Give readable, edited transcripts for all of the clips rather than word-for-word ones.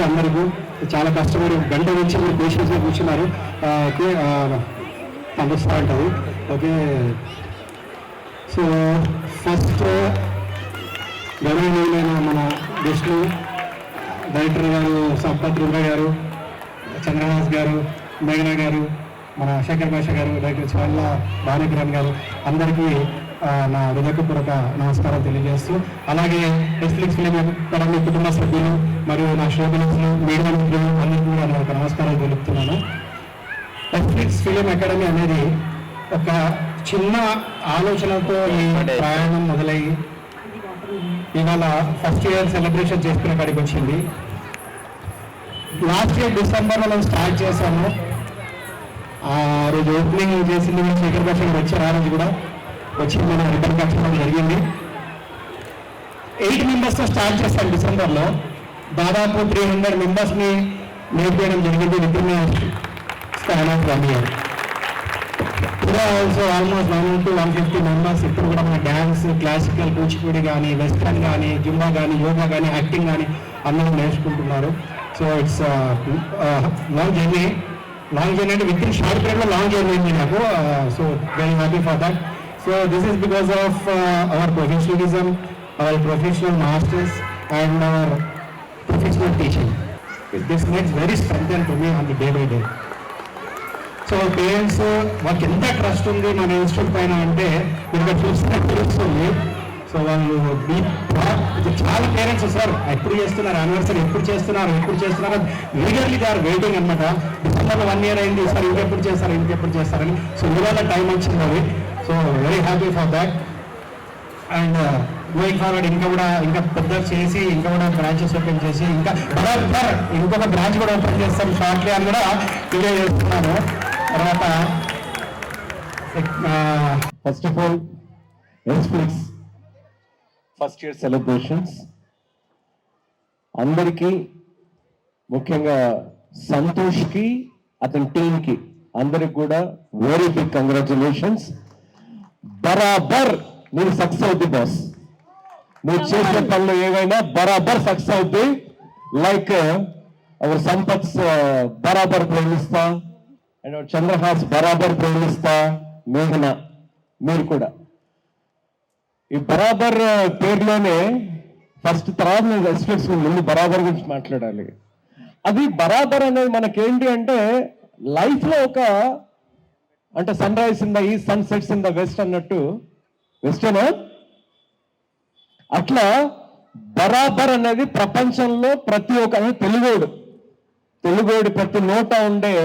అందరికీ. చాలా కష్టపడి గంట నుంచి మీరు పేషెంట్స్గా కూర్చున్నారు. ఓకే, పంపిస్తూ ఉంటుంది. ఓకే, సో ఫస్ట్ గౌరవనీయులైన మన గెస్టులు డైరెక్టర్ గారు సంపత్ రుంగా గారు, చంద్రహాస్ గారు, మేఘనా గారు, మన శేఖర్ భాష గారు, డైరెక్టర్ చవల్ల భానుకిరణ్ గారు, అందరికీ నా హృదయపూర్వక నమస్కారం తెలియజేస్తూ, అలాగే నెట్ఫ్లిక్స్ ఫిలిం అకాడమీ కుటుంబ సభ్యులు మరియు నా శ్రోతలు మీడియా మిత్రులు అందరికీ కూడా నేను ఒక నమస్కారం తెలుపుతున్నాను. నెట్ఫ్లిక్స్ ఫిలిం అకాడమీ అనేది ఒక చిన్న ఆలోచనతో ఈ ప్రయాణం మొదలయ్యి ఇవాళ ఫస్ట్ ఇయర్ సెలబ్రేషన్ చేసుకునే కాడికి వచ్చింది. లాస్ట్ ఇయర్ డిసెంబర్లో మనం స్టార్ట్ చేశాము. ఆ రోజు ఓపెనింగ్ చేసింది శేఖర్ భాష గారు వచ్చారు. ఆ రోజు కూడా వచ్చి మన రిటర్న్ కట్టడం జరిగింది. 8 మెంబర్స్తో స్టార్ట్ చేశాను డిసెంబర్లో. దాదాపు 300 మెంబర్స్ని నేర్పించడం జరిగింది with in span of 1 year. కూడా ఆల్సో ఆల్మోస్ట్ 100 to 150 మెంబర్స్ ఇప్పుడు కూడా మన డ్యాన్స్, క్లాసికల్, కూచిపూడి కానీ, వెస్టర్న్ కానీ, జుంబా కానీ, యోగా కానీ, యాక్టింగ్ కానీ అందరూ నేర్చుకుంటున్నారు. సో ఇట్స్ లాంగ్ జర్నీ అంటే విత్ ఇన్ షార్ట్ పీరియడ్లో లాంగ్ జర్నీ అయింది నాకు. So very happy for that. So this is because of our professionalism, our professional masters and our professional teaching. This makes very strengthened to me on the day by day. So parents వాళ్ళకి ఎంత trust ఉంది మన institute పైన అంటే మీరు చూస్తే తెలుస్తుంది. So వాళ్ళు చాలా పేరెంట్స్ సార్ ఎప్పుడు చేస్తున్నారు యానివర్సరీ, ఎప్పుడు చేస్తున్నారు లీగర్లీ దే ఆర్ వెయిటింగ్ అనమాట. డిసెంబర్లో 1 year అయింది సార్, ఇంకెప్పుడు చేస్తారని. సో ఇవాళ టైం వచ్చింది అది. So very happy for that. And going forward ఇంకా పెద్ద చేసి ఇంకా కూడా బ్రాంచెస్ ఓపెన్ చేసి ఇంకా బరాబర్ ఇంకొక బ్రాంచ్ కూడా ఓపెన్ చేస్తాం షార్ట్లీ అని కూడా తెలియజేస్తున్నాను. తర్వాత first of all Netflix first year celebrations అందరికీ, ముఖ్యంగా సంతోష్కి అతని టీంకి అందరికి కూడా వెరీ బిగ్ కంగ్రాచులేషన్స్. బరాబర్ మీరు సక్సెస్ అవుద్ది బాస్. మీరు చేసే పనులు ఏవైనా బరాబర్ సక్సెస్ అవుద్ది. లైక్ అవర్ సంపత్ బరాబర్ ప్రేమిస్తా అండ్ చంద్రహాస్ బరాబర్ ప్రేమిస్తా, మేఘన మీరు కూడా ఈ బరాబర్ పేరులోనే ఫస్ట్ తర్వాత నేను రెస్పెక్ట్స్ ముందు బరాబర్ గురించి మాట్లాడాలి. అది బరాబర్ అనేది మనకేంటి అంటే లైఫ్ లో ఒక అంటే sun rise in the east, sun sets in the west అన్నట్టు. వెస్టేనా? అట్లా బరాబర్ అనేది ప్రపంచంలో ప్రతి ఒక్క తెలుగోడు ప్రతి నోట ఉండే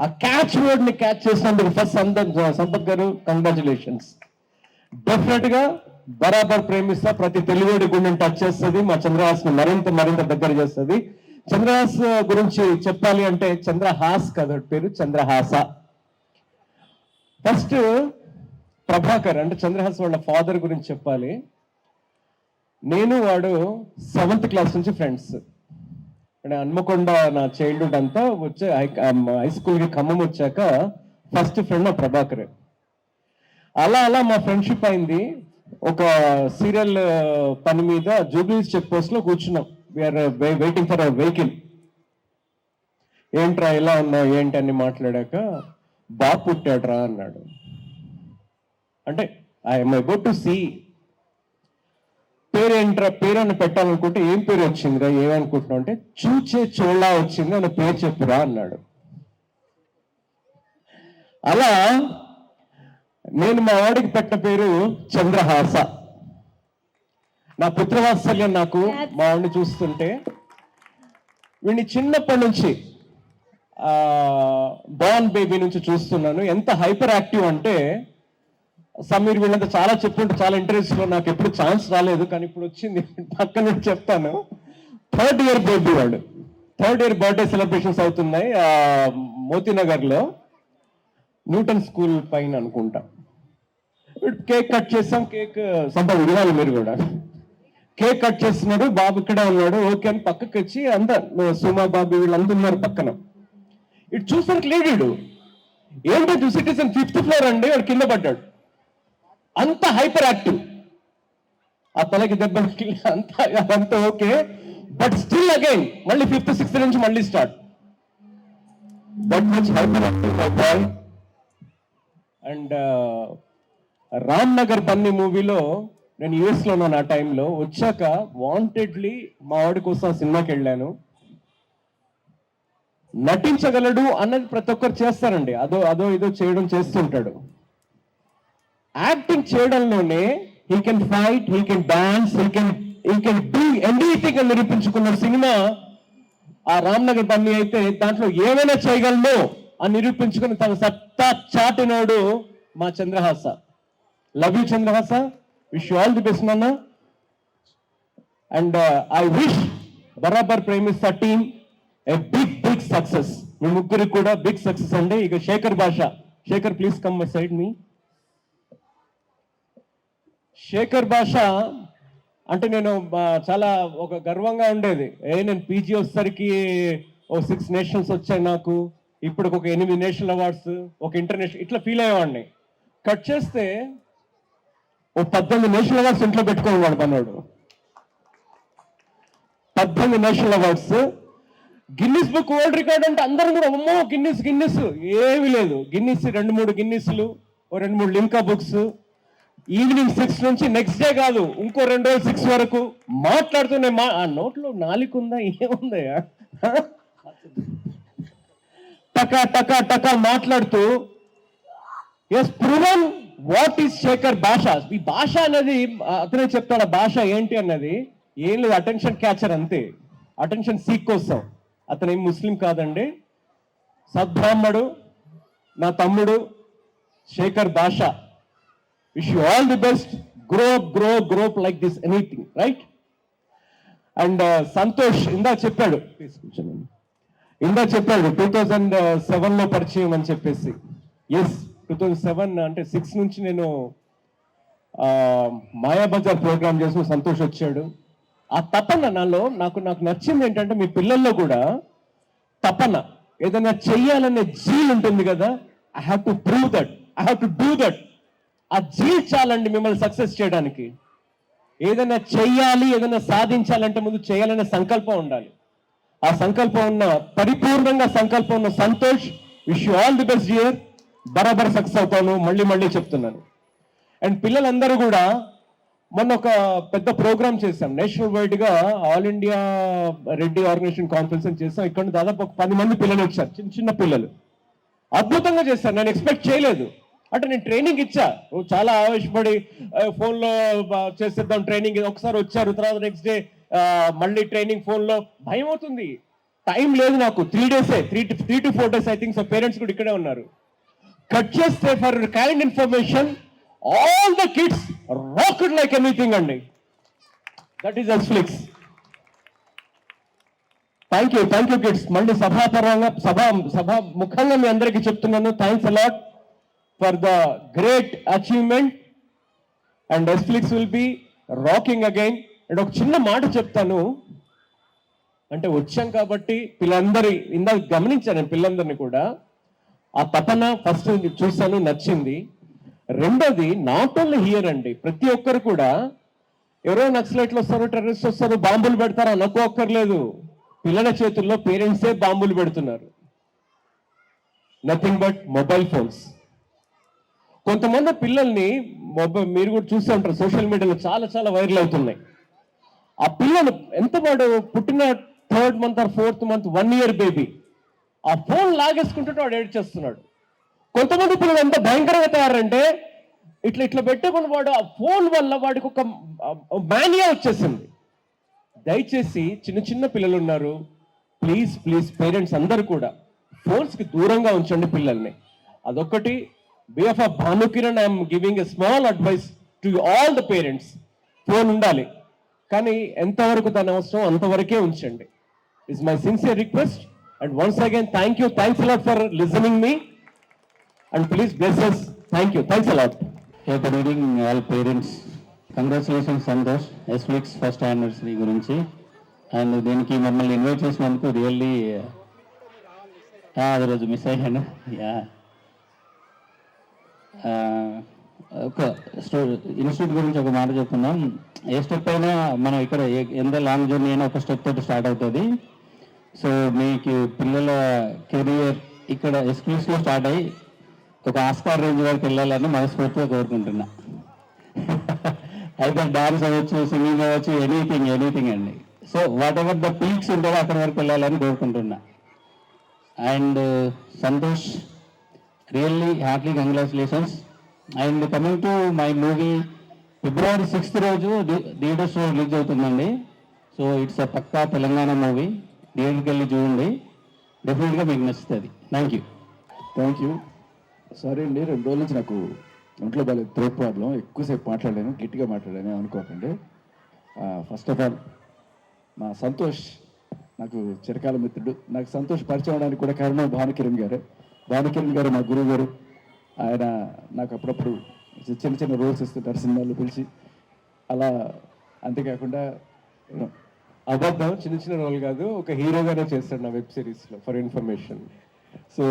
ఆ క్యాచ్ వర్డ్ ని క్యాచ్ చేసినందుకు ఫస్ట్ సంపత్ గారు కంగ్రాచులేషన్స్. డెఫినెట్ గా బరాబర్ ప్రేమిస్తా ప్రతి తెలుగుడి గుండెని టచ్ చేస్తుంది. మా చంద్రహాస్ ని మరింత దగ్గర చేస్తుంది. చంద్రహాస్ గురించి చెప్పాలి అంటే చంద్రహాస్ కదా పేరు, చంద్రహాస. ఫస్ట్ ప్రభాకర్ అంటే చంద్రహాస్ వాళ్ళ ఫాదర్ గురించి చెప్పాలి. నేను వాడు 7th క్లాస్ నుంచి ఫ్రెండ్స్. అంటే హన్మకొండ నా చైల్డ్హుడ్ అంతా వచ్చే హై స్కూల్కి ఖమ్మం వచ్చాక ఫస్ట్ ఫ్రెండ్ నా ప్రభాకర్. అలా మా ఫ్రెండ్షిప్ అయింది. ఒక సీరియల్ పని మీద జూబ్లీస్ చెక్ పోస్ట్ లో కూర్చున్నాం. We're waiting for our vehicle. ఏంట్రా ఎలా ఉన్నావు ఏంటి అని మాట్లాడాక బాబు పుట్టాడ్రా అన్నాడు. అంటే ఐఎమ్ అబౌట్ టు సీ పేరేంట్రా, పేరని పెట్టాలనుకుంటే ఏం పేరు వచ్చిందిరా, ఏమనుకుంటున్నావు అంటే చూచే చోళా వచ్చింది అని పేరు చెప్పురా అన్నాడు. అలా నేను మా వాడికి పెట్టిన పేరు చంద్రహాస. నా పుత్రవాత్సల్యం నాకు మా వాడిని చూస్తుంటే. వీడిని చిన్నప్పటి నుంచి బార్న్ బేబీ నుంచి చూస్తున్నాను. ఎంత హైపర్ యాక్టివ్ అంటే సమీర్ వీళ్ళంతా చాలా చెప్పుంటే చాలా ఇంట్రెస్ట్ లో నాకు ఎప్పుడు ఛాన్స్ రాలేదు, కానీ ఇప్పుడు వచ్చింది. పక్క నుంచి చెప్తాను. 3rd year బేబీ వాడు. 3rd year బర్త్డే సెలబ్రేషన్స్ అవుతున్నాయి మోతీనగర్ లో, న్యూటన్ స్కూల్ పైన అనుకుంటా. కేక్ కట్ చేస్తాం. కేక్ సంపద వినాలి మీరు కూడా. కేక్ కట్ చేస్తున్నాడు, బాబు ఇక్కడే ఉన్నాడు. ఓకే అని పక్కకి వచ్చి అందరు సుమా బాబు వీళ్ళందరూ ఉన్నారు పక్కన. ఇటు చూసానికి లేడు. ఏంటో చూసి 5th floor అండి, వాడు కింద పడ్డాడు. అంత హైపర్ యాక్టివ్. ఆ తలకి దెబ్బ అంతా ఓకే. బట్ స్టిల్ అగైన్ మళ్ళీ 5th 6th నుంచి మళ్ళీ start. That much hyperactive boy. And Ram Nagar Bunny మూవీలో నేను యుఎస్లో ఉన్నాను. ఆ టైంలో వచ్చాక వాంటెడ్లీ మా వాడి కోసం ఆ సినిమాకి వెళ్ళాను. నటించగలడు అన్నది ప్రతి ఒక్కరు చేస్తారండి, అదో అదో ఇదో చేయడం చేస్తుంటాడు. యాక్టింగ్ చేయడంలోనే he can fight, he can dance, he can do anything అని నిరూపించుకున్న సినిమా ఆ రామ్ నగర్ బన్నీ అయితే దాంట్లో ఏమైనా చేయగలను అని నిరూపించుకుని తన సత్తా చాటినోడు మా Chandrahasa. Love you Chandrahasa, wish you all the best నాన్న. అండ్ ఐ విష్ బరాబర్ ప్రేమిస్తా టీమ్ ఏ బిగ్ సక్సెస్. మీ ముగ్గురికి కూడా బిగ్ సక్సెస్ అండి. ఇక Shekhar Basha, Shekhar please come my side మీ. శేఖర్ భాష అంటే నేను చాలా ఒక గర్వంగా ఉండేది. నేను పీజీ వచ్చేసరికి ఓ 6 నేషనల్స్ వచ్చాయి నాకు, ఇప్పుడు ఒక 8 నేషనల్ అవార్డ్స్, ఒక ఇంటర్నేషనల్, ఇట్లా ఫీల్ అయ్యేవాడిని. కట్ చేస్తే ఓ 18 నేషనల్ అవార్డ్స్ ఇంట్లో పెట్టుకోవాడు పన్నాడు. 18 national awards. Guinness book world record అంటే అందరూ కూడా అమ్మో గిన్నిస్ ఏమీ లేదు. గిన్నిస్ 2-3 గిన్నిస్లు, ఓ 2-3 లింకా బుక్స్. ఈవినింగ్ 6 నుంచి నెక్స్ట్ డే కాదు ఇంకో 2 రోజులు 6 వరకు మాట్లాడుతూనే ఆ నోట్లో నాలికుందా ఏముందయ్యా టకా టకా టకా మాట్లాడుతూ as proven what is Shekhar భాష. ఈ భాష అనేది అతనే చెప్తాడు. ఆ భాష ఏంటి అన్నది ఏం లేదు, అటెన్షన్ క్యాచర్ అంతే, అటెన్షన్ సీక్ కోసం. అతను ఏం ముస్లిం కాదండి, సద్బ్రాహ్మడు, నా తమ్ముడు శేఖర్ భాష. Wish you all the best. Grow like this anything right. And Santosh ఇందా చెప్పాడు 2007లో పరిచయం అని చెప్పేసి. ఎస్ 2007 అంటే 6 నుంచి నేను మాయాబజార్ ప్రోగ్రామ్ చేసిన సంతోష్ వచ్చాడు. ఆ తపన నాలో నాకు నచ్చింది ఏంటంటే మీ పిల్లల్లో కూడా తపన, ఏదైనా చెయ్యాలనే జీల్ ఉంటుంది కదా. I have to prove that, I have to do that. ఆ జీల్ చాలండి మిమ్మల్ని సక్సెస్ చేయడానికి. ఏదైనా చెయ్యాలి, ఏదైనా సాధించాలంటే ముందు చేయాలనే సంకల్పం ఉండాలి. ఆ సంకల్పం ఉన్న, పరిపూర్ణంగా సంకల్పం ఉన్న Santosh, wish you all the best year. బరాబర్ సక్సెస్ అవుతాను, మళ్ళీ చెప్తున్నాను. అండ్ పిల్లలందరూ కూడా మొన్న ఒక పెద్ద ప్రోగ్రామ్ చేశాం నేషనల్ వైడ్ గా, all India Reddy organisation conference అని చేసాం. ఇక్కడ దాదాపు ఒక 10 మంది పిల్లలు వచ్చారు, చిన్న పిల్లలు. అద్భుతంగా చేశారు, నేను ఎక్స్పెక్ట్ చేయలేదు. అంటే నేను ట్రైనింగ్ ఇచ్చా, చాలా ఆవేశపడి ఫోన్లో చేసేద్దాం ట్రైనింగ్. ఒకసారి వచ్చారు, తర్వాత నెక్స్ట్ డే మళ్ళీ ట్రైనింగ్ ఫోన్లో. భయం అవుతుంది, టైం లేదు నాకు. 3 days, 3 to 4 days I think. So parents కూడా ఇక్కడే ఉన్నారు. కట్ చేస్తే for kind information, all the kids rocked like anything అండి. That is Sflix. Thank you kids. మళ్ళీ సభ ముఖంగా మీ అందరికీ చెప్తున్నాను, thanks a lot for the great achievement. And Sflix will be rocking again. And ఒక చిన్న మాట చెప్తాను, అంటే వచ్చాం కాబట్టి పిల్లలందరి ఇందాక గమనించాను నేను పిల్లలందరినీ కూడా. ఆ తపన ఫస్ట్ చూశాను, నచ్చింది. రెండోది నాట్ ఓన్లీ హియర్ అండి, ప్రతి ఒక్కరు కూడా ఎవరో నక్సలైట్లు వస్తారు, టెర్రరిస్ట్ వస్తారు, బాంబులు పెడతారు అనుకోక్కర్లేదు. పిల్లల చేతుల్లో పేరెంట్సే బాంబులు పెడుతున్నారు. Nothing but mobile phones. కొంతమంది పిల్లల్ని మీరు కూడా చూస్తూ ఉంటారు, సోషల్ మీడియాలో చాలా వైరల్ అవుతున్నాయి. ఆ పిల్లలు ఎంత వాడు పుట్టిన 3rd month or 4th month 1 year baby, ఆ ఫోన్ లాగేసుకుంటుంటే వాడు ఏడ్ చేస్తున్నాడు. కొంతమంది పిల్లలు ఎంత భయంకరంగా తయారంటే ఇట్లా పెట్టుకుని వాడు ఆ ఫోన్ వల్ల వాడికి ఒక మానియా వచ్చేసింది. దయచేసి చిన్న పిల్లలు ఉన్నారు, ప్లీజ్ పేరెంట్స్ అందరూ కూడా ఫోన్స్కి దూరంగా ఉంచండి పిల్లల్ని. అదొకటి. Behalf of Bhanukiran I'm giving a small advice to all the parents. Phone ఉండాలి, కానీ ఎంతవరకు దాని అవసరం అంతవరకే ఉంచండి. Is my sincere request. And once again thanks a lot for listening me. And please bless us. Thank you. Thanks a lot. Hey, good evening all parents. Congratulations Santosh, SFlix first anniversary గురించి. And దీనికి మమ్మల్ని invite చేసినందుకు really అది రోజు miss అయ్యాను. ఒక institute గురించి ఒక మాట చెప్తున్నాం. ఏ స్టెప్ అయినా మనం ఇక్కడ ఎంత లాంగ్ జర్నీ అయినా ఒక స్టెప్ తోటి స్టార్ట్ అవుతుంది. సో మీకు పిల్లల కెరియర్ ఇక్కడ ఎస్క్యూస్లో స్టార్ట్ అయ్యి ఒక ఆస్కార్ రేంజ్ వరకు వెళ్ళాలని మనస్ఫూర్తిగా కోరుకుంటున్నా. అయితే డాన్స్ అవ్వచ్చు, సింగింగ్ అవ్వచ్చు, ఎనీథింగ్ అండి. So whatever the peaks ఉంటుందో అక్కడి వరకు వెళ్ళాలని కోరుకుంటున్నా. And Santosh, really heartily congratulations. And coming to my movie, February 6th రోజు థియేటర్స్లో రిలీజ్ అవుతుందండి. సో ఇట్స్ అ పక్కా తెలంగాణ మూవీ. థియేటర్కి వెళ్ళి చూడండి, డెఫినెట్గా మీకు నచ్చుతుంది. Thank you. సారీ అండి, 2 రోజుల నుంచి నాకు ఒంట్లో బాగాలేదు, థ్రోట్ ప్రాబ్లం, ఎక్కువసేపు మాట్లాడాను, గట్టిగా మాట్లాడాను అనుకోకండి. ఫస్ట్ ఆఫ్ ఆల్ మా సంతోష్ నాకు చిరకాల మిత్రుడు. నాకు సంతోష్ పరిచయం అవడానికి కూడా కారణం భానుకిరణ్ గారు. భానుకిరణ్ గారు మా గురువు గారు. ఆయన నాకు అప్పుడప్పుడు చిన్న చిన్న రోల్స్ ఇస్తుంటారు సినిమాల్లో పిలిచి. అలా అంతేకాకుండా అబద్ధం, చిన్న చిన్న రోల్ కాదు, ఒక హీరోగానే చేస్తాడు నా వెబ్ సిరీస్లో, ఫర్ ఇన్ఫర్మేషన్. సో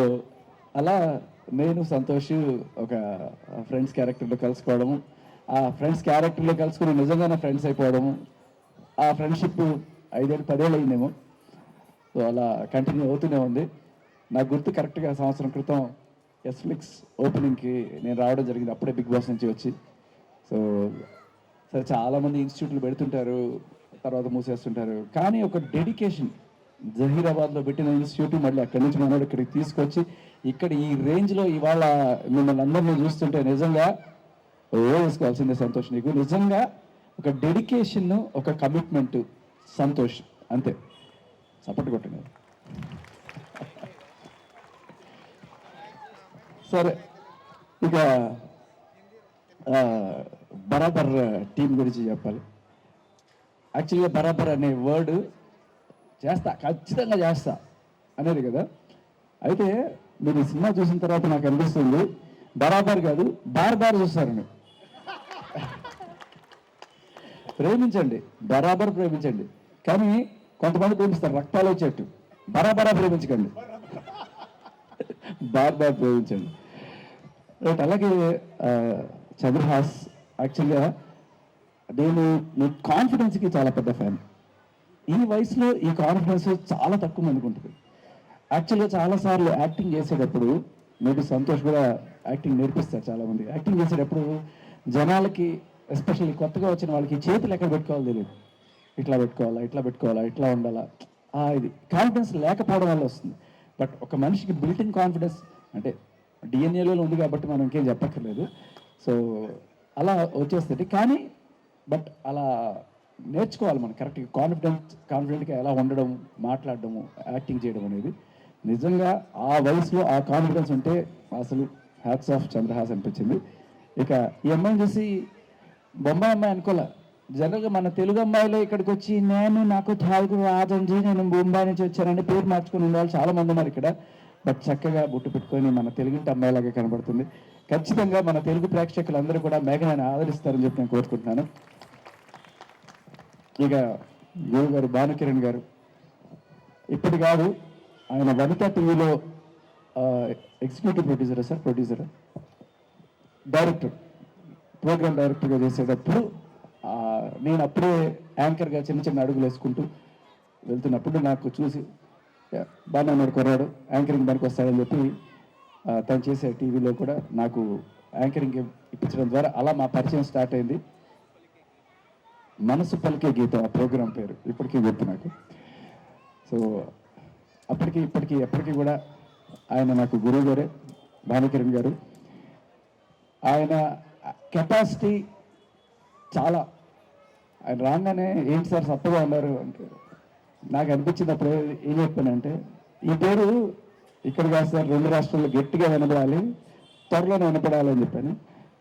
అలా నేను సంతోష్ ఒక ఫ్రెండ్స్ క్యారెక్టర్లో కలుసుకోవడము, ఆ ఫ్రెండ్స్ క్యారెక్టర్లో కలుసుకుని నిజంగానే ఫ్రెండ్స్ అయిపోవడము, ఆ ఫ్రెండ్షిప్ 5-10 ఏళ్ళు అయిందేమో. సో అలా కంటిన్యూ అవుతూనే ఉంది. నాకు గుర్తు కరెక్ట్గా సంవత్సరం క్రితం ఎస్ఫ్లిక్స్ ఓపెనింగ్కి నేను రావడం జరిగింది, అప్పుడే బిగ్ బాస్ నుంచి వచ్చి. సో సరే, చాలామంది ఇన్స్టిట్యూట్లు పెడుతుంటారు, తర్వాత మూసేస్తుంటారు, కానీ ఒక డెడికేషన్, జహీరాబాద్లో పెట్టిన ఇన్స్టిట్యూట్ మళ్ళీ అక్కడి నుంచి మనోడు ఇక్కడికి తీసుకొచ్చి ఇక్కడ ఈ రేంజ్లో ఇవాళ మిమ్మల్ని అందరినీ చూస్తుంటే నిజంగా వేసుకోవాల్సిందే సంతోష్. నీకు నిజంగా ఒక డెడికేషన్, ఒక కమిట్మెంట్ సంతోష్, అంతే. సపోర్ట్ కొట్టండి. సరే, ఇక బరాబర్ టీం గురించి చెప్పాలి. యాక్చువల్గా బరాబర్ అనే వర్డ్ చేస్తా, ఖచ్చితంగా చేస్తా అనేది కదా. అయితే మీరు ఈ సినిమా చూసిన తర్వాత నాకు అనిపిస్తుంది, బరాబర్ కాదు బార్ చూస్తారని. ప్రేమించండి, బరాబర్ ప్రేమించండి, కానీ కొంతమంది ప్రేమిస్తారు రక్తాలు వచ్చేట్టు. బరాబరా ప్రేమించకండి, బార్ ప్రేమించండి. రైట్. అలాగే చంద్రహాస్, యాక్చువల్గా నేను నీ కాన్ఫిడెన్స్కి చాలా పెద్ద ఫ్యాన్. ఈ వయసులో ఈ కాన్ఫిడెన్స్ చాలా తక్కువ మందికి ఉంటుంది. యాక్చువల్గా చాలాసార్లు యాక్టింగ్ చేసేటప్పుడు, మేబీ సంతోష్ కూడా యాక్టింగ్ నేర్పిస్తారు చాలామంది. యాక్టింగ్ చేసేటప్పుడు జనాలకి, ఎస్పెషల్లీ కొత్తగా వచ్చిన వాళ్ళకి చేతులు ఎక్కడ పెట్టుకోవాలో తెలియదు. ఇట్లా పెట్టుకోవాలా, ఇట్లా ఉండాలా, ఇది కాన్ఫిడెన్స్ లేకపోవడం వల్ల వస్తుంది. బట్ ఒక మనిషికి బిల్టిన్ కాన్ఫిడెన్స్ అంటే డిఎన్ఏలో ఉంది కాబట్టి మనం ఇంకేం చెప్పక్కర్లేదు. సో అలా వచ్చేస్తుంది. కానీ బట్ అలా నేర్చుకోవాలి మనం కరెక్ట్గా, కాన్ఫిడెంట్గా ఎలా ఉండడం, మాట్లాడడము, యాక్టింగ్ చేయడం అనేది. నిజంగా ఆ వయసులో ఆ కాన్ఫిడెన్స్ ఉంటే అసలు హ్యాట్స్ ఆఫ్ చంద్రహాస్ అనిపించింది. ఇక ఈ అమ్మాయిని చూసి బొంబాయి అమ్మాయి అనుకోలే. జనరల్గా మన తెలుగు అమ్మాయిలో ఇక్కడికి వచ్చి నాకు తెలుగు రాదండి, నేను బొంబాయి నుంచి వచ్చానని పేరు మార్చుకుని ఉండేవాళ్ళు చాలామంది ఉన్నారు ఇక్కడ. బట్ చక్కగా బొట్టు పెట్టుకొని మన తెలుగింటి అమ్మాయిలాగే కనబడుతుంది. ఖచ్చితంగా మన తెలుగు ప్రేక్షకులందరూ కూడా మేఘనాన్ని ఆదరిస్తారని చెప్పి నేను కోరుకుంటున్నాను. ఇక గురువు గారు భానుకిరణ్ గారు ఇప్పటి కాదు, ఆయన వనితా టీవీలో ఎగ్జిక్యూటివ్ ప్రొడ్యూసరా డైరెక్టర్, ప్రోగ్రామ్ డైరెక్టర్గా చేసేటప్పుడు నేను అప్పుడే యాంకర్గా చిన్న చిన్న అడుగులు వేసుకుంటూ వెళ్తున్నప్పుడు నాకు చూసి బాగా ఉన్నాడు కుర్రాడు, యాంకరింగ్ దానికి వస్తాడని చెప్పి తను చేసే టీవీలో కూడా నాకు యాంకరింగ్ ఇప్పించడం ద్వారా అలా మా పరిచయం స్టార్ట్ అయింది. మనసు పలికే గీతం ఆ ప్రోగ్రాం పేరు ఇప్పటికీ గుర్తు నాకు. సో అప్పటికి ఇప్పటికీ ఎప్పటికీ కూడా ఆయన నాకు గురువు గారే, భానుకిరణ్ గారు. ఆయన కెపాసిటీ చాలా. ఆయన రాగానే ఏంటి సార్ సత్తగా ఉన్నారు అంటే నాకు అనిపించింది. అప్పుడు ఏం చెప్పానంటే, ఈ పేరు ఇక్కడ కాదు సార్, 2 రాష్ట్రాల్లో గట్టిగా వినపడాలి, త్వరలోనే వినపడాలి అని చెప్పాను.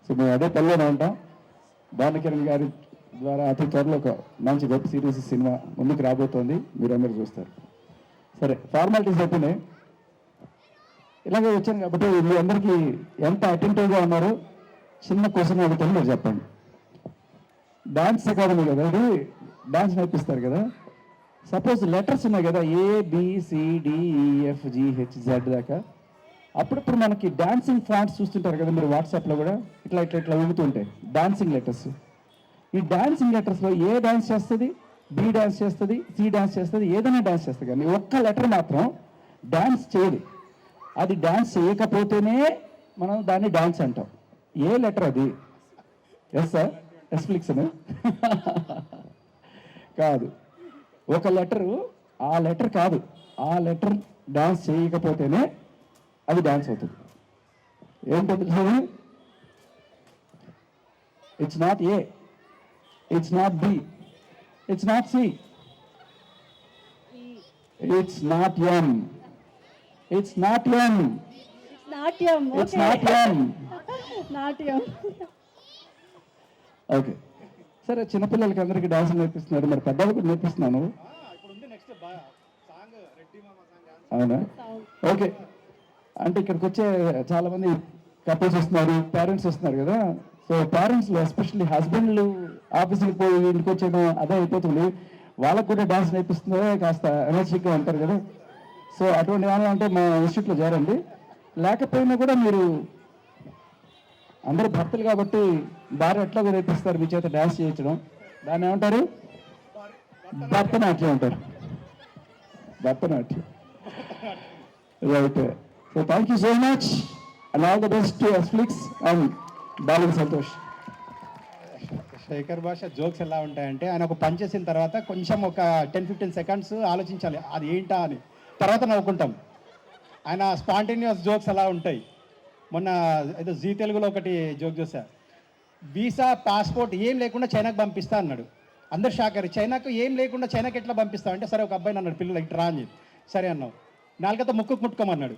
సో మేము అదే పనిలోనే ఉంటాం. భానుకిరణ్ గారి ద్వారా అతి త్వరలో ఒక మంచి వెబ్ సిరీస్ సినిమా ముందుకు రాబోతోంది, మీరందరూ చూస్తారు. సరే, ఫార్మాలిటీస్ అయిపోయినాయి. ఇలాగే వచ్చాను కాబట్టి మీ అందరికీ ఎంత అటెంటివ్గా ఉన్నారో చిన్న క్వశ్చన్ అడుగుతాను, మీరు చెప్పండి. డాన్స్ అకాడమీ కదా, అది డాన్స్ నేర్పిస్తారు కదా. సపోజ్ లెటర్స్ ఉన్నాయి కదా, ABCDEFGHZ దాకా. అప్పుడప్పుడు మనకి డాన్సింగ్ ఫాంట్స్ చూస్తుంటారు కదా మీరు వాట్సాప్లో కూడా, ఇట్లా ఇట్లా ఇట్లా ఊగుతుంటాయి డాన్సింగ్ లెటర్స్. ఈ డాన్సింగ్ లెటర్స్లో ఏ డాన్స్ చేస్తుంది, బి డాన్స్ చేస్తుంది, సి డాన్స్ చేస్తుంది, ఏదైనా డాన్స్ చేస్తుంది, కానీ ఒక్క లెటర్ మాత్రం డాన్స్ చేయదు. అది డాన్స్ చేయకపోతేనే మనం దాన్ని డాన్స్ అంటాం. ఏ లెటర్ అది? ఎస్ సార్, ఎస్ ఫ్లిక్స్ కాదు. ఒక లెటరు, ఆ లెటర్ కాదు, ఆ లెటర్ డాన్స్ చేయకపోతేనే అది డాన్స్ అవుతుంది. ఏంటంటే it's not A, it's not B, it's not C, it's not M, it's not M, నాట్యం. It's not M. నాట్యం. ఓకే సరే, చిన్నపిల్లలకి అందరికీ డాన్స్ నేర్పిస్తున్నారు, మరి పెద్దవాళ్ళు కూడా నేర్పిస్తున్నాను. అవునా? ఓకే. అంటే ఇక్కడికి వచ్చే చాలా మంది కపుల్స్ వస్తున్నారు, పేరెంట్స్ వస్తున్నారు కదా. సో పేరెంట్స్లో ఎస్పెషల్లీ హస్బెండ్లు ఆఫీస్కి పోయి ఇంటికి వచ్చేయడం అదే అయిపోతుంది. వాళ్ళకు కూడా డాన్స్ నేర్పిస్తుందో కాస్త ఎనర్జీగా ఉంటారు కదా. సో అటువంటి వాళ్ళు అంటే మా ఇన్స్టిట్యూట్లో చేరండి. లేకపోయినా కూడా మీరు అందరూ భర్తలు కాబట్టి భార్య ఎట్లా నేర్పిస్తారు మీ చేత డాన్స్ చేయించడం, దాన్ని ఏమంటారు? భరతనాట్యం అంటారు. Bharatanatyam. Right. So thank you so much and all the best to Sflix and bowling Santosh. Shekhar Basha jokes ఎలా ఉంటాయంటే, ఆయన ఒక పని చేసిన తర్వాత కొంచెం ఒక 10-15 సెకండ్స్ ఆలోచించాలి అది ఏంటా అని, తర్వాత నవ్వుకుంటాం. ఆయన స్పాంటేనియస్ జోక్స్ ఎలా ఉంటాయి. మొన్న ఏదో జీ తెలుగులో ఒకటి జోక్ చూసా, వీసా పాస్పోర్ట్ ఏం లేకుండా చైనాకి పంపిస్తా అన్నాడు. అందరు షాక్ అయ్యారు. చైనాకు ఏం లేకుండా చైనాకి ఎట్లా పంపిస్తావు అంటే, సరే ఒక అబ్బాయిని అన్నాడు, పిల్లలు ఇట్లా రా అని. సరే అన్నావు. నాలుగతో ముక్కుకు ముట్టుకోమన్నాడు,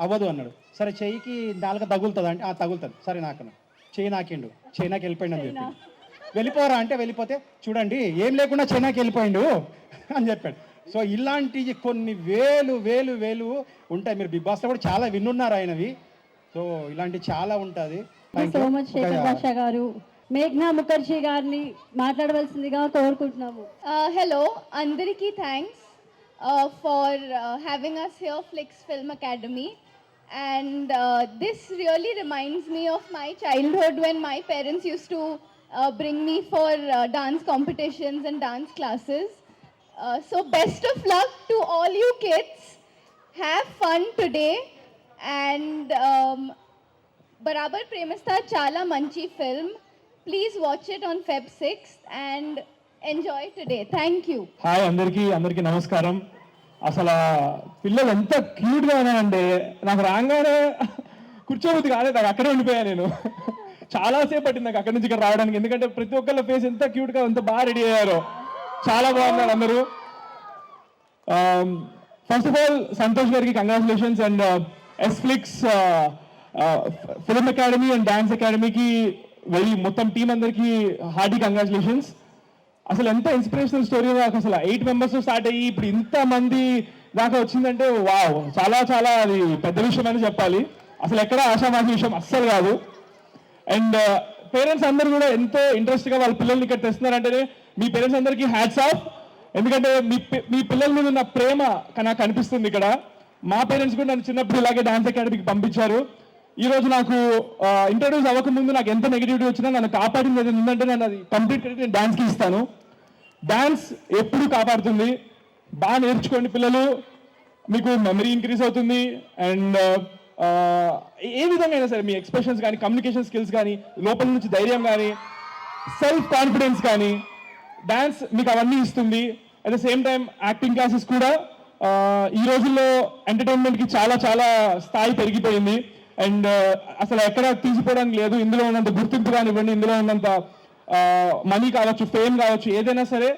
అవ్వదు అన్నాడు. సరే చెయ్యికి నాలుక తగులుతుంది అంటే, తగులుతుంది. సరే నాకన్నా చెయ్యి నాకిండు, చైనాకి వెళ్ళిపోయిండు అని చెప్పి. వెళ్ళిపోరా అంటే వెళ్ళిపోతే, చూడండి ఏం లేకుండా చైనాకి వెళ్ళిపోయిండు అని చెప్పాడు. సో ఇలాంటివి కొన్ని వేలు వేలు వేలు ఉంటాయి. మీరు బిగ్ బాస్లో కూడా చాలా విన్నున్నారు ఆయనవి. సో ఇలాంటివి చాలా ఉంటుంది. సో మచ్ శేఖర్ భాష గారు. మేఘ్నా ముఖర్జీ గారిని మాట్లాడవలసిందిగా కోరుకుంటున్నాము. Hello, Andariki, thanks for having us here, Flix Film Academy. And this really reminds me of my childhood when my parents used to bring me for dance competitions and dance classes. So best of luck to all you kids. Have fun today. And Barabar Premista Chala Manchi film. Please watch it on Feb 6th and enjoy today. Thank you. Hi అందరికీ నమస్కారం. అసలు పిల్లలు ఎంత క్యూట్గా ఉన్నాయంటే నాకు రాగానే కూర్చోబుద్ది కాలేదు, నాకు అక్కడే ఉండిపోయా నేను. చాలాసేపు పట్టింది నాకు అక్కడి నుంచి ఇక్కడ రావడానికి, ఎందుకంటే ప్రతి ఒక్కళ్ళ ఫేస్ ఎంత క్యూట్గా ఎంత బాగా రెడీ అయ్యారో, చాలా బాగున్నారు అందరూ. ఫస్ట్ ఆఫ్ ఆల్ సంతోష్ గారికి congratulations and Sflix film academy and dance అకాడమీకి మొత్తం టీం అందరికీ హార్డీ కంగ్రాచులేషన్స్. అసలు ఎంత ఇన్స్పిరేషనల్ స్టోరీ నాకు. అసలు 8 మెంబర్స్ స్టార్ట్ అయ్యి ఇప్పుడు ఇంతమంది దాకా వచ్చిందంటే వావ్, చాలా చాలా అది పెద్ద విషయం అని చెప్పాలి. అసలు ఎక్కడ ఆశామాషి విషయం అస్సలు కాదు. అండ్ పేరెంట్స్ అందరూ కూడా ఎంతో ఇంట్రెస్ట్గా వాళ్ళ పిల్లల్ని ఇక్కడ తెస్తున్నారంటేనే మీ పేరెంట్స్ అందరికీ హ్యాట్స్ ఆఫ్. ఎందుకంటే మీ పిల్లల మీద ఉన్న ప్రేమ నాకు అనిపిస్తుంది ఇక్కడ. మా పేరెంట్స్ కూడా నన్ను చిన్నప్పుడు ఇలాగే డాన్స్ అకాడమీకి పంపించారు. ఈరోజు నాకు ఇంట్రడ్యూస్ అవ్వకముందు నాకు ఎంత నెగిటివిటీ వచ్చినా నన్ను కాపాడింది ఏదైనా ఉందంటే నేను అది కంప్లీట్ క్రెడిట్ నేను డాన్స్కి ఇస్తాను. డాన్స్ ఎప్పుడు కాపాడుతుంది. బాగా నేర్చుకోండి పిల్లలు, మీకు మెమరీ ఇంక్రీజ్ అవుతుంది. అండ్ ఏ విధంగా అయినా సరే మీ ఎక్స్ప్రెషన్స్ కానీ, కమ్యూనికేషన్ స్కిల్స్ కానీ, లోపల నుంచి ధైర్యం కానీ, సెల్ఫ్ కాన్ఫిడెన్స్ కానీ డాన్స్ మీకు అవన్నీ ఇస్తుంది. At the same time acting classes కూడా ఈ రోజుల్లో ఎంటర్టైన్మెంట్కి చాలా చాలా స్థాయి పెరిగిపోయింది. అండ్ అసలు ఎక్కడ తీసిపోవడానికి లేదు. ఇందులో ఉన్నంత గుర్తింపు కానివ్వండి, ఇందులో ఉన్నంత మనీ కావచ్చు, ఫేమ్ కావచ్చు, ఏదైనా సరే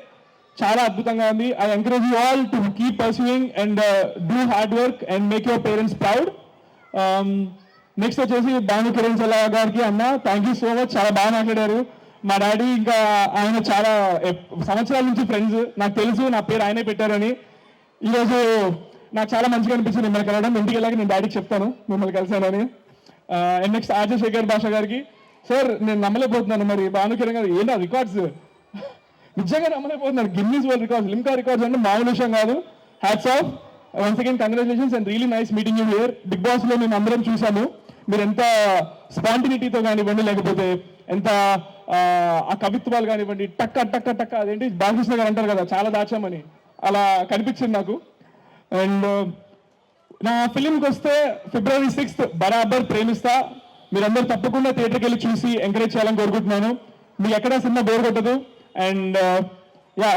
చాలా అద్భుతంగా ఉంది. I encourage you all to keep pursuing and do hard work and make your parents proud. Next వచ్చేసి భాను కిరణ్ చల్లా గారికి, అన్న థ్యాంక్ యూ సో మచ్, చాలా బాగా మాట్లాడారు. మా డాడీ ఇంకా ఆయన చాలా సంవత్సరాల నుంచి ఫ్రెండ్స్, నాకు తెలుసు నా పేరు ఆయనే పెట్టారని. ఈరోజు నాకు చాలా మంచిగా అనిపించింది మిమ్మల్ని కలవడం. ఇంటికి వెళ్ళాక నేను డాడీకి చెప్తాను మిమ్మల్ని కలిసానని. అండ్ నెక్స్ట్ ఆర్జే శేఖర్ భాష గారికి, సార్ నేను నమ్మలేకపోతున్నాను. మరి భాను కిరణ్ గారు ఏంటో రికార్డ్స్ నిజంగా నమ్మలేకపోతున్నాను. Guinness world records, Limca records అంటే మామూలు విషయం కాదు. Hats off. Once again congratulations and really nice meeting you here. Bigg Boss లో మేము అందరం చూసాము మీరు ఎంత స్పాంటినిటీతో కానివ్వండి, లేకపోతే ఎంత ఆ కవిత్వాలు కానివ్వండి, టక్క టక్క టక్క అదేంటి బాలకృష్ణ గారు అంటారు కదా చాలా దాచామని, అలా కనిపించింది నాకు. అండ్ నా ఫిలింకి వస్తే February 6th బరాబర్ ప్రేమిస్తా. మీరందరూ తప్పకుండా థియేటర్కి వెళ్ళి చూసి ఎంకరేజ్ చేయాలని కోరుకుంటున్నాను. మీకు ఎక్కడ సినిమా బోర్ కొట్టదు. అండ్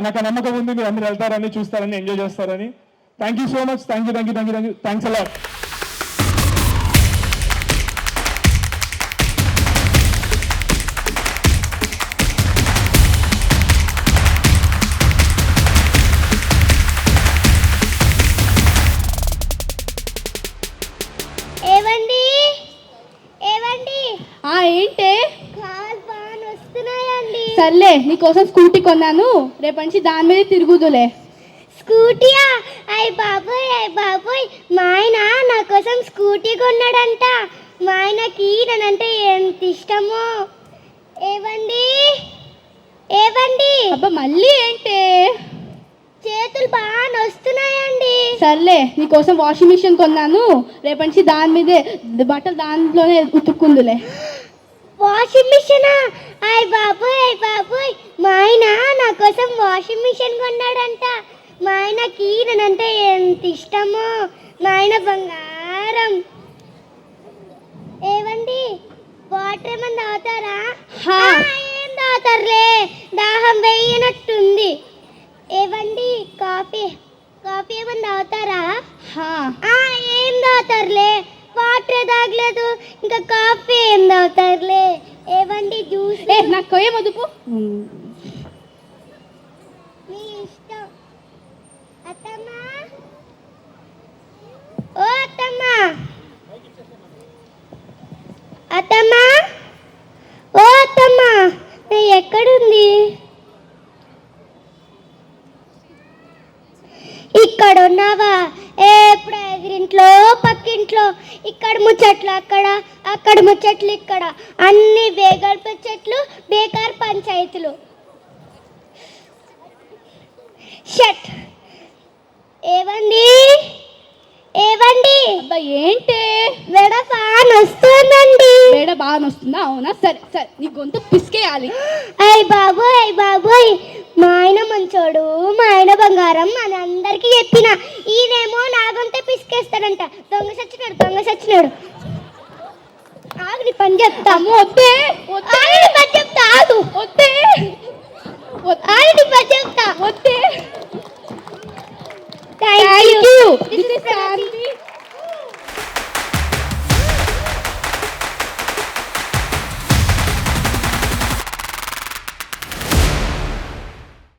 నాకు ఆ నమ్మకం ఉంది మీరు అందరూ వెళ్తారని, చూస్తారని, ఎంజాయ్ చేస్తారని. Thank you so much. Thanks a lot. ఏంటే సర్లే నీకోసం స్కూటీ కొన్నాను, రేపటి నుంచి దాని మీద తిరుగుదులే. స్కూటీయా? అయ్య బాబోయ్ మా ఆయన నా కోసం స్కూటీ కొన్నాడంట. మా ఆయనకి నేనంటే ఎంత ఇష్టమో. ఏవండి అబ్బా మళ్ళీ ఏంటే? చేతులు బాగా నొస్తున్నాయండి. సర్లే నీకోసం వాషింగ్ మిషన్ కొన్నాను, రేపటి నుంచి దాని మీదే బట్టలు దాంట్లోనే ఉతుక్కుందులే. వాషింగ్ మిషనా? అయ్య బాబోయ్ మా ఆయన నా కోసం వాషింగ్ మిషన్ కొన్నాడంట. మా ఆయనకి నేనంటే ఎంత ఇష్టమో. మా ఆయన బంగారం. ఏవండి వాటర్ ఏమన్నా తాగుతారా? ఏం తాగుతారులే, దాహం వేయనట్టుంది. ఏవండి కాఫీ ఏమన్నా తాగుతారా? ఏం తాగుతారులే, వాటర్ తాగలేదు, ఇంకా కాఫీ ఏం తాగుతారులే. ఏవండి జ్యూస్? నాకు ఏం వదుపు. మీ ఇష్టం. అత్తమ్మా, ఓ అత్తమ్మా, ఓ అత్తమ్మా, ఎక్కడుంది? ఇక్కడ ఉన్నావా? ఎప్పుడు ఎదురింట్లో పక్కింట్లో, ఇక్కడ ముచ్చట్లు అక్కడ ముచ్చట్లు ఇక్కడ, అన్ని బేగార్ ముచ్చట్లు, బేకార్ పంచాయతీలు. షట్. ఏవండి అబ్బా ఏంటే? మెడ బాగా వస్తుందండి. మేడ బాగా వస్తుందా? అవునా, సరే నీ గొంతు పిసికేయాలి. అయ్య బాబోయ్ మా ఆయన మంచోడు, మా ఆయన బంగారం అని అందరికీ చెప్పిన. ఈయనేమో నా గొంతే పిసికేస్తాడంట. దొంగ సచ్చినాడు. ఆగు నీ పని చెప్తా. వద్దే నీ పని చెప్తా. ఆగు నీ పని చెప్తా. వద్దే. Thank you. This is Sandy.